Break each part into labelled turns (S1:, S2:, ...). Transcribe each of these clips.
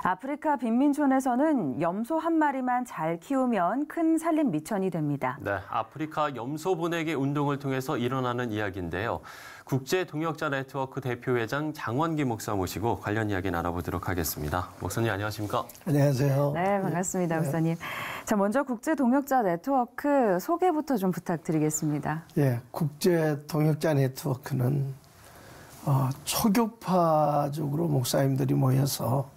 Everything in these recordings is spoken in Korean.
S1: 아프리카 빈민촌에서는 염소 한 마리만 잘 키우면 큰 산림 미천이 됩니다.
S2: 네, 아프리카 염소 보내기 운동을 통해서 일어나는 이야기인데요. 국제동역자 네트워크 대표회장 장원기 목사 모시고 관련 이야기 나눠보도록 하겠습니다. 목사님 안녕하십니까?
S3: 안녕하세요.
S1: 네, 반갑습니다, 목사님. 자, 먼저 국제동역자 네트워크 소개부터 좀 부탁드리겠습니다.
S3: 예, 국제동역자 네트워크는 초교파적으로 목사님들이 모여서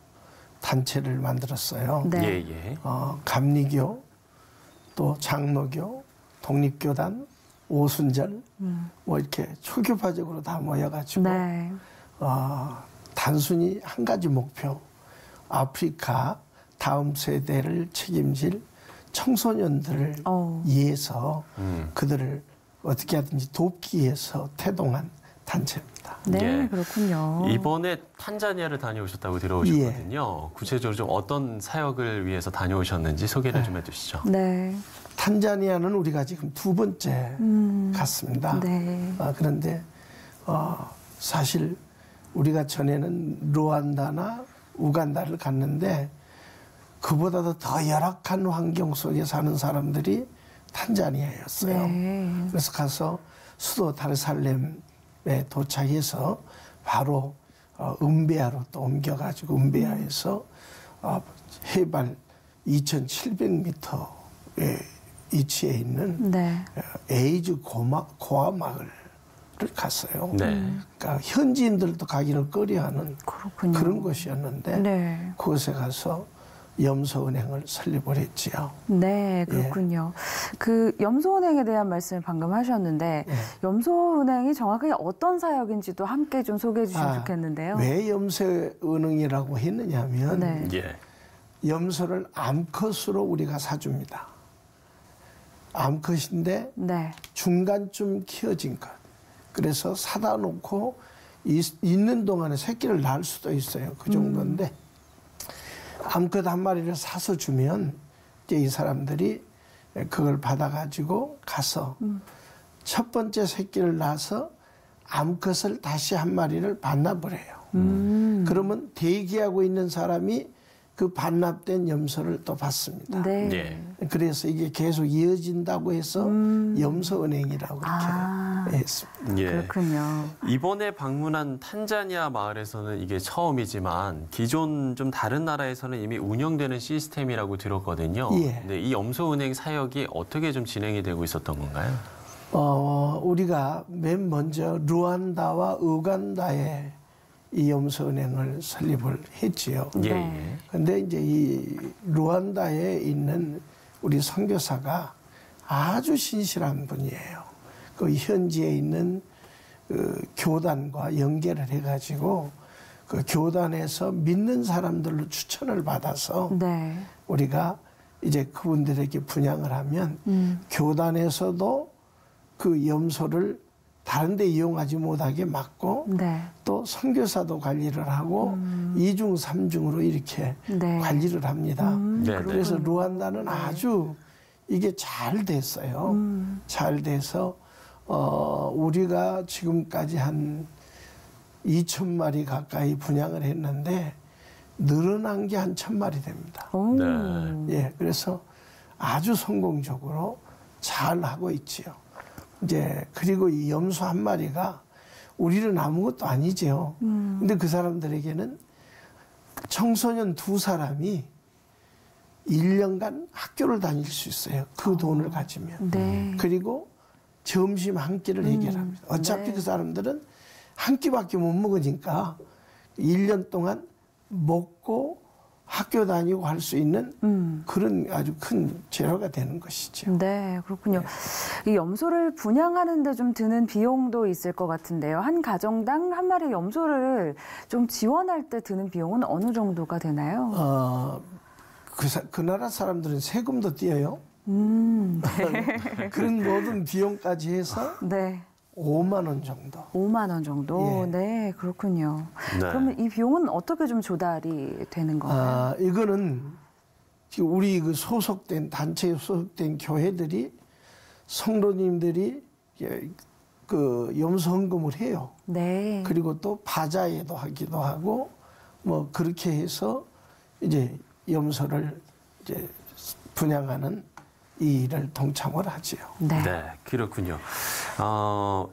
S3: 단체를 만들었어요.
S1: 네.
S3: 감리교, 또 장로교, 독립교단, 오순절 뭐 이렇게 초교파적으로 다 모여가지고
S1: 네.
S3: 단순히 한 가지 목표, 아프리카 다음 세대를 책임질 청소년들을 위해서 그들을 어떻게 하든지 돕기 위해서 태동한 단체입니다.
S1: 네,
S2: 예.
S1: 그렇군요.
S2: 이번에 탄자니아를 다녀오셨다고 들어오셨거든요. 예. 구체적으로 좀 어떤 사역을 위해서 다녀오셨는지 소개를 좀 해주시죠.
S1: 네.
S3: 탄자니아는 우리가 지금 두 번째 갔습니다.
S1: 네.
S3: 그런데 사실 우리가 전에는 루안다나 우간다를 갔는데 그보다도 더 열악한 환경 속에 사는 사람들이 탄자니아였어요.
S1: 네.
S3: 그래서 가서 수도 다르살렘에 도착해서 바로 음베아로 또 옮겨가지고 음베아에서 해발 2,700m에 위치해 있는
S1: 네.
S3: 에이즈 고아 마을을 갔어요.
S2: 네.
S3: 그러니까 현지인들도 가기를 꺼려하는
S1: 그렇군요.
S3: 그런 곳이었는데
S1: 네.
S3: 그곳에 가서 염소은행을 설립을 했지요.
S1: 네, 그렇군요. 그 염소은행에 대한 말씀을 방금 하셨는데 염소은행이 정확하게 어떤 사역인지도 함께 좀 소개해 주시면 좋겠는데요.
S3: 왜 염소은행이라고 했느냐면
S1: 네.
S2: 예.
S3: 염소를 암컷으로 우리가 사줍니다. 암컷인데
S1: 네.
S3: 중간쯤 키워진 것. 그래서 사다 놓고 있는 동안에 새끼를 낳을 수도 있어요. 그 정도인데 암컷 한 마리를 사서 주면 이제 이 사람들이 그걸 받아가지고 가서 첫 번째 새끼를 낳아서 암컷을 다시 한 마리를 반납을 해요. 그러면 대기하고 있는 사람이 그 반납된 염소를 또 받습니다.
S1: 네.
S2: 예.
S3: 그래서 이게 계속 이어진다고 해서 염소은행이라고 이렇게 했습니다.
S2: 예.
S1: 그렇군요.
S2: 이번에 방문한 탄자니아 마을에서는 이게 처음이지만 기존 좀 다른 나라에서는 이미 운영되는 시스템이라고 들었거든요.
S3: 예.
S2: 근데 이 염소은행 사역이 어떻게 좀 진행이 되고 있었던 건가요?
S3: 우리가 맨 먼저 루안다와 우간다에 이 염소은행을 설립을 했지요.
S2: 예.
S3: 근데 이제 이 루안다에 있는 우리 선교사가 아주 신실한 분이에요. 그 현지에 있는 그 교단과 연계를 해가지고 그 교단에서 믿는 사람들로 추천을 받아서
S1: 네.
S3: 우리가 이제 그분들에게 분양을 하면 교단에서도 그 염소를 다른 데 이용하지 못하게 막고
S1: 네.
S3: 또 선교사도 관리를 하고 이중 삼중으로 이렇게
S1: 네.
S3: 관리를 합니다.
S2: 네,
S3: 그래서 루안다는 아주 이게 잘 됐어요. 잘 돼서 우리가 지금까지 한 2,000마리 가까이 분양을 했는데 늘어난 게 한 1,000마리 됩니다.
S2: 네.
S3: 예, 그래서 아주 성공적으로 잘 하고 있지요. 이제 그리고 이 염소 한 마리가 우리는 아무것도 아니죠. 근데 그 사람들에게는 청소년 2사람이 1년간 학교를 다닐 수 있어요. 그 돈을 가지면.
S1: 네.
S3: 그리고 점심 한 끼를 해결합니다. 어차피
S1: 네.
S3: 그 사람들은 한 끼밖에 못 먹으니까 1년 동안 먹고 학교 다니고 할 수 있는 그런 아주 큰 재료가 되는 것이죠.
S1: 네, 그렇군요. 이 염소를 분양하는 데 좀 드는 비용도 있을 것 같은데요. 한 가정당 한 마리 염소를 좀 지원할 때 드는 비용은 어느 정도가 되나요?
S3: 그 나라 사람들은 세금도 띄어요.
S1: 네.
S3: 그런 모든 비용까지 해서
S1: 네.
S3: 5만 원 정도.
S1: 5만 원 정도?
S3: 예.
S1: 네, 그렇군요.
S2: 네.
S1: 그러면 이 비용은 어떻게 좀 조달이 되는 건가요?
S3: 이거는 지금 우리 그 소속된 단체에 소속된 교회들이 성도님들이 그 염소 헌금을 해요.
S1: 네.
S3: 그리고 또 바자회도 하기도 하고 뭐 그렇게 해서 이제 염소를 이제 분양하는 이 일을 동참을 하지요.
S1: 네.
S2: 네, 그렇군요.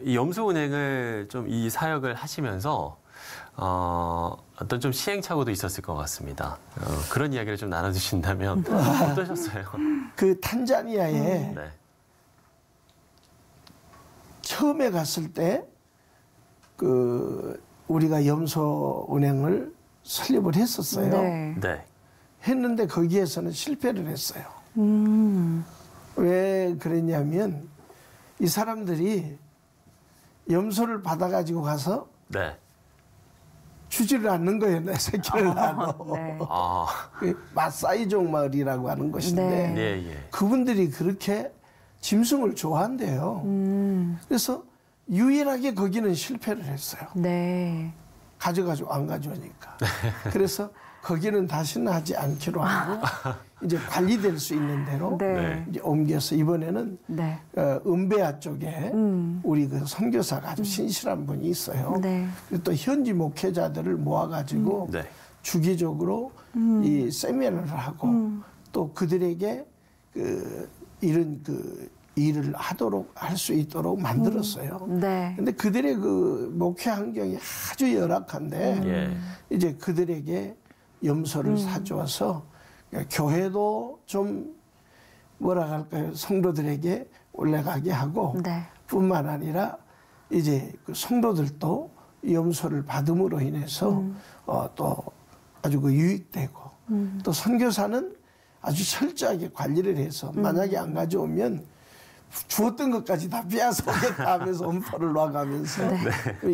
S2: 이 염소운행을 좀 이 사역을 하시면서 어떤 좀 시행착오도 있었을 것 같습니다. 그런 이야기를 좀 나눠주신다면 어떠셨어요?
S3: 그 탄자니아에
S2: 네.
S3: 처음에 갔을 때 그 우리가 염소 운행을 설립을 했었어요.
S1: 네.
S2: 네.
S3: 했는데 거기에서는 실패를 했어요. 왜 그랬냐면 이 사람들이 염소를 받아가지고 가서
S2: 네.
S3: 주지를 않는 거예요. 내 새끼를 나눠.
S1: 네.
S2: 아,
S3: 마사이족 마을이라고 하는 곳인데
S1: 네.
S2: 예, 예.
S3: 그분들이 그렇게 짐승을 좋아한대요. 그래서 유일하게 거기는 실패를 했어요.
S1: 네.
S3: 가져가지고 안 가져오니까. 그래서 거기는 다시는 하지 않기로 하고 이제 관리될 수 있는 대로
S1: 네.
S3: 이제 옮겨서 이번에는
S1: 네.
S3: 은베아 쪽에 우리 그 선교사가 아주 신실한 분이 있어요.
S1: 네.
S3: 그리고 또 현지 목회자들을 모아가지고
S2: 네.
S3: 주기적으로 이 세미나를 하고 또 그들에게 그 이런 그 일을 하도록 할 수 있도록 만들었어요.
S1: 네.
S3: 근데 그들의 그 목회 환경이 아주 열악한데
S2: 예.
S3: 이제 그들에게 염소를 사주어서 교회도 좀 뭐라 할까요? 성도들에게 올라가게 하고
S1: 네.
S3: 뿐만 아니라 이제 그 성도들도 염소를 받음으로 인해서 또 아주 그 유익되고 또 선교사는 아주 철저하게 관리를 해서 만약에 안 가져오면 주었던 것까지 다 빼앗아 오겠다 하면서 엄포를 놔가면서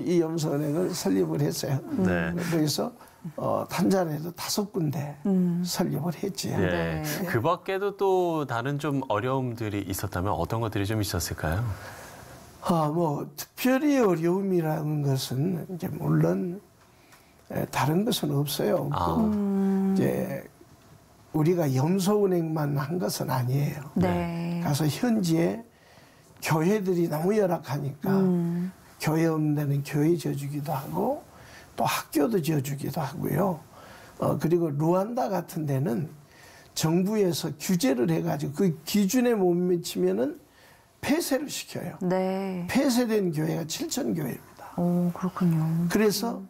S3: 이 염소은행을 설립을 했어요.
S2: 네.
S3: 그래서 탄자니아에도 5군데 설립을 했지요.
S2: 예.
S1: 네.
S2: 그 밖에도 또 다른 좀 어려움들이 있었다면 어떤 것들이 좀 있었을까요?
S3: 뭐 특별히 어려움이라는 것은 이제 물론 다른 것은 없어요. 이제 우리가 염소운행만 한 것은 아니에요.
S1: 네.
S3: 가서 현지에 교회들이 너무 열악하니까 교회 없는 데는 교회 지어주기도 하고 또 학교도 지어주기도 하고요. 그리고 루안다 같은 데는 정부에서 규제를 해가지고 그 기준에 못 미치면은 폐쇄를 시켜요.
S1: 네.
S3: 폐쇄된 교회가 7,000교회입니다.
S1: 오, 그렇군요.
S3: 그래서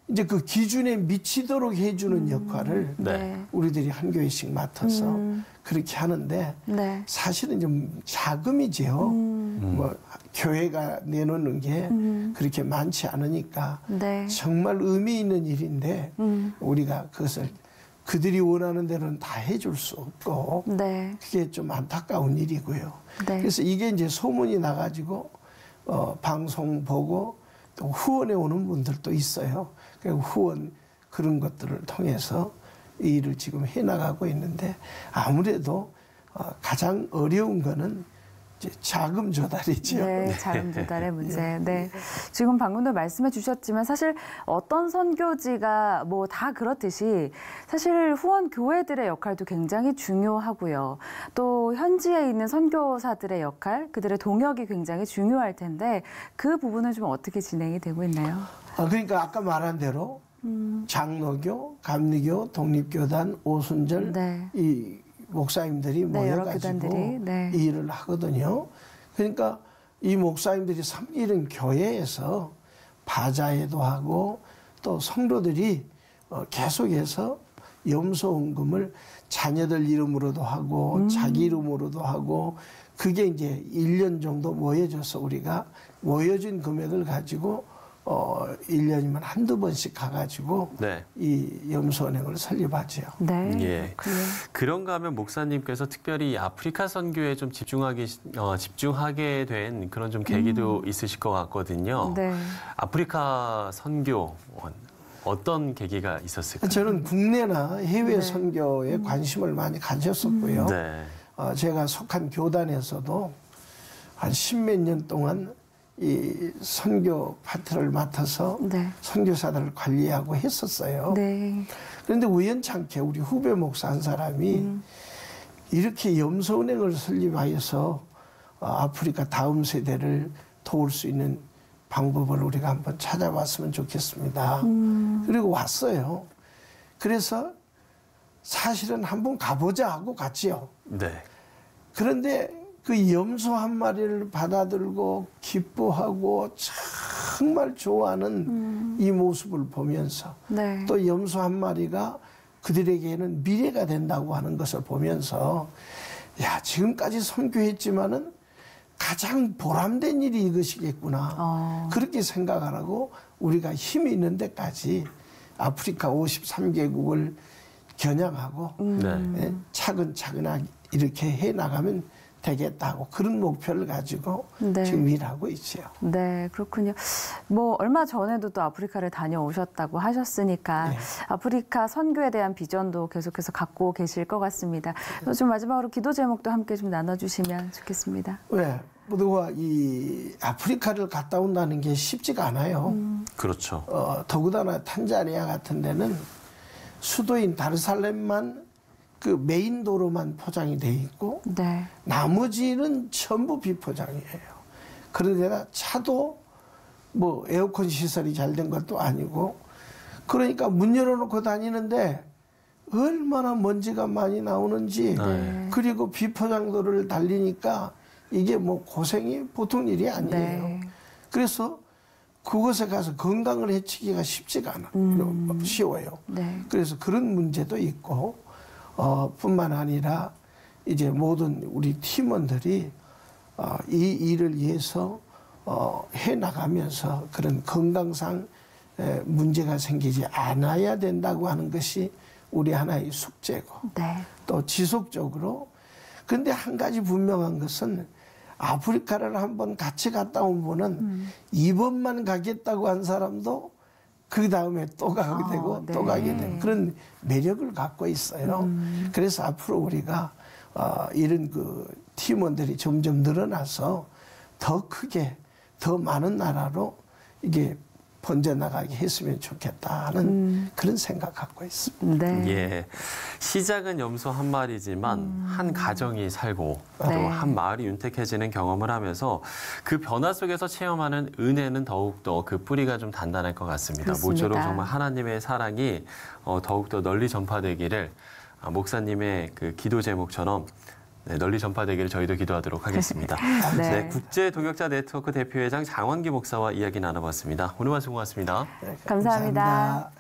S3: 이제 그 기준에 미치도록 해주는 역할을
S2: 네.
S3: 우리들이 한 교회씩 맡아서 그렇게 하는데
S1: 네.
S3: 사실은 좀 자금이지요. 뭐 교회가 내놓는 게 그렇게 많지 않으니까
S1: 네.
S3: 정말 의미 있는 일인데 우리가 그것을 그들이 원하는 대로는 다 해줄 수 없고
S1: 네.
S3: 그게 좀 안타까운 일이고요.
S1: 네.
S3: 그래서 이게 이제 소문이 나가지고 방송 보고 또 후원해 오는 분들도 있어요. 그리고 후원 그런 것들을 통해서 이 일을 지금 해나가고 있는데 아무래도 가장 어려운 거는 이제 자금 조달이죠.
S1: 네, 자금 조달의 문제. 네. 지금 방금도 말씀해 주셨지만 사실 어떤 선교지가 뭐 다 그렇듯이 사실 후원 교회들의 역할도 굉장히 중요하고요. 또 현지에 있는 선교사들의 역할, 그들의 동역이 굉장히 중요할 텐데 그 부분은 좀 어떻게 진행이 되고 있나요?
S3: 그러니까 아까 말한 대로 장로교, 감리교, 독립교단, 오순절
S1: 네.
S3: 이 목사님들이
S1: 네, 여러
S3: 모여가지고
S1: 교단들이, 네.
S3: 이 일을 하거든요. 그러니까 이 목사님들이 섬기는 교회에서 바자회도 하고 또 성도들이 계속해서 염소헌금을 자녀들 이름으로도 하고 자기 이름으로도 하고 그게 이제 1년 정도 모여져서 우리가 모여진 금액을 가지고 1년이면 한두 번씩 가가지고
S2: 네.
S3: 이 염소은행을 설립하죠.
S1: 네.
S2: 예. 그런가 하면 목사님께서 특별히 아프리카 선교에 좀 집중하게 된 그런 좀 계기도 있으실 것 같거든요.
S1: 네.
S2: 아프리카 선교 어떤 계기가 있었을까요?
S3: 저는 국내나 해외
S1: 네.
S3: 선교에 관심을 많이 가졌었고요.
S2: 네.
S3: 제가 속한 교단에서도 한 10몇 년 동안 이 선교 파트를 맡아서
S1: 네.
S3: 선교사들을 관리하고 했었어요.
S1: 네.
S3: 그런데 우연찮게 우리 후배 목사 한 사람이 이렇게 염소은행을 설립하여서 아프리카 다음 세대를 도울 수 있는 방법을 우리가 한번 찾아봤으면 좋겠습니다. 그리고 왔어요. 그래서 사실은 한번 가보자 하고 갔지요.
S2: 네.
S3: 그런데 그 염소 한 마리를 받아들고 기뻐하고 정말 좋아하는 이 모습을 보면서
S1: 네.
S3: 또 염소 한 마리가 그들에게는 미래가 된다고 하는 것을 보면서 야, 지금까지 선교했지만은 가장 보람된 일이 이것이겠구나. 그렇게 생각을 하고 우리가 힘이 있는 데까지 아프리카 53개국을 겨냥하고
S2: 네.
S3: 차근차근하게 이렇게 해나가면 되겠다고 그런 목표를 가지고
S1: 네.
S3: 지금 일하고 있지요.
S1: 네, 그렇군요. 뭐 얼마 전에도 또 아프리카를 다녀오셨다고 하셨으니까
S3: 네.
S1: 아프리카 선교에 대한 비전도 계속해서 갖고 계실 것 같습니다. 좀 마지막으로 기도 제목도 함께 좀 나눠주시면 좋겠습니다.
S3: 왜? 모두가 이 아프리카를 갔다 온다는 게 쉽지가 않아요.
S2: 그렇죠.
S3: 더구나 탄자니아 같은 데는 수도인 다르살렘만 그 메인 도로만 포장이 돼 있고
S1: 네.
S3: 나머지는 전부 비포장이에요. 그런데다 차도 뭐 에어컨 시설이 잘 된 것도 아니고 그러니까 문 열어놓고 다니는데 얼마나 먼지가 많이 나오는지
S2: 네.
S3: 그리고 비포장도를 달리니까 이게 뭐 고생이 보통 일이 아니에요.
S1: 네.
S3: 그래서 그곳에 가서 건강을 해치기가 쉽지가 않아. 쉬워요.
S1: 네.
S3: 그래서 그런 문제도 있고 뿐만 아니라 이제 모든 우리 팀원들이 이 일을 위해서 해 나가면서 그런 건강상 문제가 생기지 않아야 된다고 하는 것이 우리 하나의 숙제고
S1: 네.
S3: 또 지속적으로 근데 한 가지 분명한 것은 아프리카를 한번 같이 갔다 온 분은 이번만 가겠다고 한 사람도 그 다음에 또 가게 되고
S1: 네.
S3: 또 가게 되고 그런 매력을 갖고 있어요. 그래서 앞으로 우리가 이런 그 팀원들이 점점 늘어나서 더 크게 더 많은 나라로 이게 번져나가게 했으면 좋겠다는 그런 생각 갖고 있습니다.
S1: 네.
S2: 예. 시작은 염소 한 마리지만 한 가정이 살고 또
S1: 네.
S2: 한 마을이 윤택해지는 경험을 하면서 그 변화 속에서 체험하는 은혜는 더욱더 그 뿌리가 좀 단단할 것 같습니다.
S1: 그렇습니다.
S2: 모쪼록 정말 하나님의 사랑이 더욱더 널리 전파되기를 목사님의 그 기도 제목처럼 네, 널리 전파되기를 저희도 기도하도록 하겠습니다.
S1: 네.
S2: 네, 국제 동역자 네트워크 대표회장 장원기 목사와 이야기 나눠봤습니다. 오늘 말씀 고맙습니다.
S3: 네,
S1: 감사합니다.
S3: 감사합니다.